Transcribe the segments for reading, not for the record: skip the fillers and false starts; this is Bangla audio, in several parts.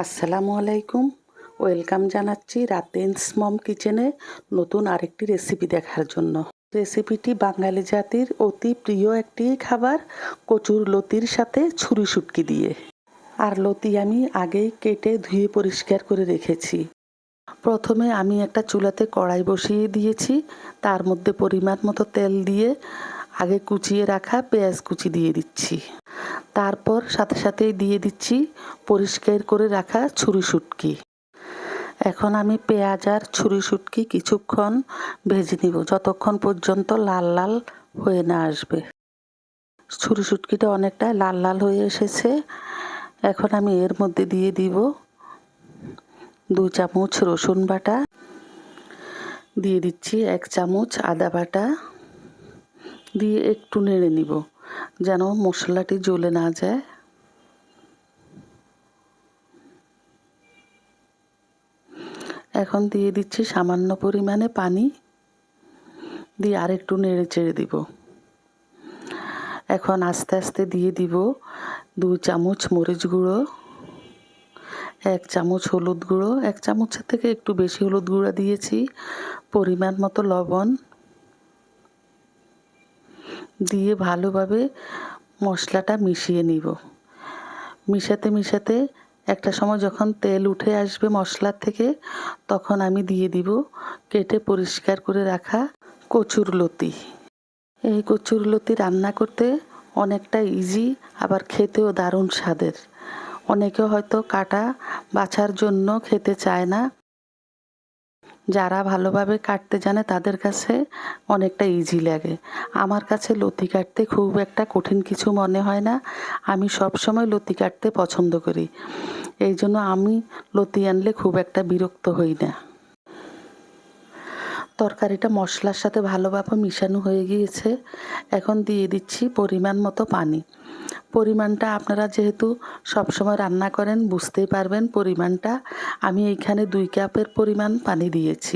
আসসালামু আলাইকুম। ওয়েলকাম জানাচ্ছি রাতেন্স মম কিচেনে নতুন আরেকটি রেসিপি দেখার জন্য। রেসিপিটি বাঙালি জাতির অতি প্রিয় একটি খাবার, কচুর লতির সাথে ছুরি শুটকি দিয়ে। আর লতি আমি আগেই কেটে ধুয়ে পরিষ্কার করে রেখেছি। প্রথমে আমি একটা চুলাতে কড়াই বসিয়ে দিয়েছি, তার মধ্যে পরিমাণ মতো তেল দিয়ে আগে কুচিয়ে রাখা পেঁয়াজ কুচি দিয়ে দিচ্ছি। তারপর সাথে সাথেই দিয়ে দিচ্ছি পরিষ্কার করে রাখা ছুরি শুটকি। এখন আমি পেঁয়াজ আর ছুরি শুটকি কিছুক্ষণ ভেজে নিব, যতক্ষণ পর্যন্ত লাল লাল হয়ে না আসবে। ছুরি শুটকিটা অনেকটা লাল লাল হয়ে এসেছে। এখন আমি এর মধ্যে দিয়ে দিব 2 চামচ রসুন বাটা, দিয়ে দিচ্ছি 1 চামচ আদা বাটা, দিয়ে একটু নেড়ে নিব যেন মশলাটি জ্বলে না যায়। এখন দিয়ে দিচ্ছি সামান্য পরিমাণে পানি, দিয়ে আরেকটু নেড়ে চেড়ে দিব। এখন আস্তে আস্তে দিয়ে দিব 2 চামচ মরিচ গুঁড়ো, 1 চামচ হলুদ গুঁড়ো, 1 চামচের থেকে একটু বেশি হলুদ গুঁড়ো দিয়েছি, পরিমাণ মতো লবণ দিয়ে ভালোভাবে মশলাটা মিশিয়ে নিব। মিশাতে মিশাতে একটা সময় যখন তেল উঠে আসবে মশলার থেকে, তখন আমি দিয়ে দিব কেটে পরিষ্কার করে রাখা কচুর লতি। এই কচুর লতি রান্না করতে অনেকটা ইজি, আবার খেতেও দারুণ স্বাদের। অনেকে হয়তো কাটা বাছার জন্য খেতে চায় না, যারা ভালোভাবে কাটতে জানে তাদের কাছে অনেকটা ইজি লাগে। আমার কাছে লতি কাটতে খুব একটা কঠিন কিছু মনে হয় না। আমি সব সময় লতি কাটতে পছন্দ করি, এই জন্য আমি লতি আনলে খুব একটা বিরক্ত হই না। তরকারিটা মশলার সাথে ভালোভাবে মিশানো হয়ে গিয়েছে। এখন দিয়ে দিচ্ছি পরিমাণ মতো পানি। পরিমাণটা আপনারা যেহেতু সবসময় রান্না করেন বুঝতেই পারবেন পরিমাণটা। আমি এইখানে 2 কাপের পরিমাণ পানি দিয়েছি।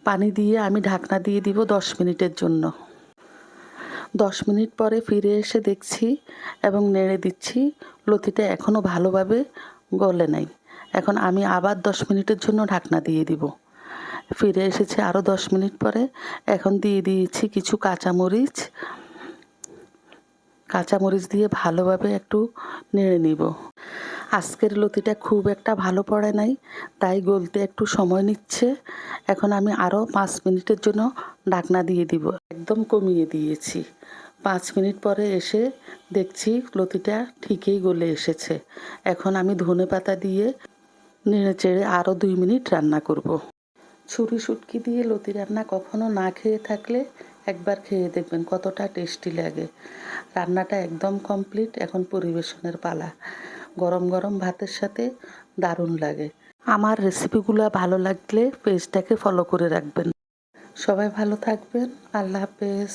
পানি দিয়ে আমি ঢাকনা দিয়ে দিব 10 মিনিটের জন্য। 10 মিনিট পরে ফিরে এসে দেখছি এবং নেড়ে দিচ্ছি, লতিটা এখনও ভালোভাবে গলে নাই। এখন আমি আবার 10 মিনিটের জন্য ঢাকনা দিয়ে দিব। ফিরে এসেছি আরও 10 মিনিট পরে। এখন দিয়ে দিয়েছি কিছু কাঁচামরিচ দিয়ে ভালোভাবে একটু নেড়ে নিব। আজকের লতিটা খুব একটা ভালো পড়ে নাই, তাই গলতে একটু সময় নিচ্ছে। এখন আমি আরও 5 মিনিটের জন্য ঢাকনা দিয়ে দিব, একদম কমিয়ে দিয়েছি। 5 মিনিট পরে এসে দেখছি লতিটা ঠিকই গলে এসেছে। এখন আমি ধনেপাতা দিয়ে নেড়ে চেড়ে আরও 2 মিনিট রান্না করব। ছুরি শুটকি দিয়ে লতি রান্না কখনো না খেয়ে থাকলে একবার খেয়ে দেখবেন কতটা টেস্টি লাগে। রান্নাটা একদম কমপ্লিট, এখন পরিবেশনের পালা। গরম গরম ভাতের সাথে দারুণ লাগে। আমার রেসিপিগুলো ভালো লাগলে পেজটাকে ফলো করে রাখবেন। সবাই ভালো থাকবেন। আল্লাহ হাফেজ।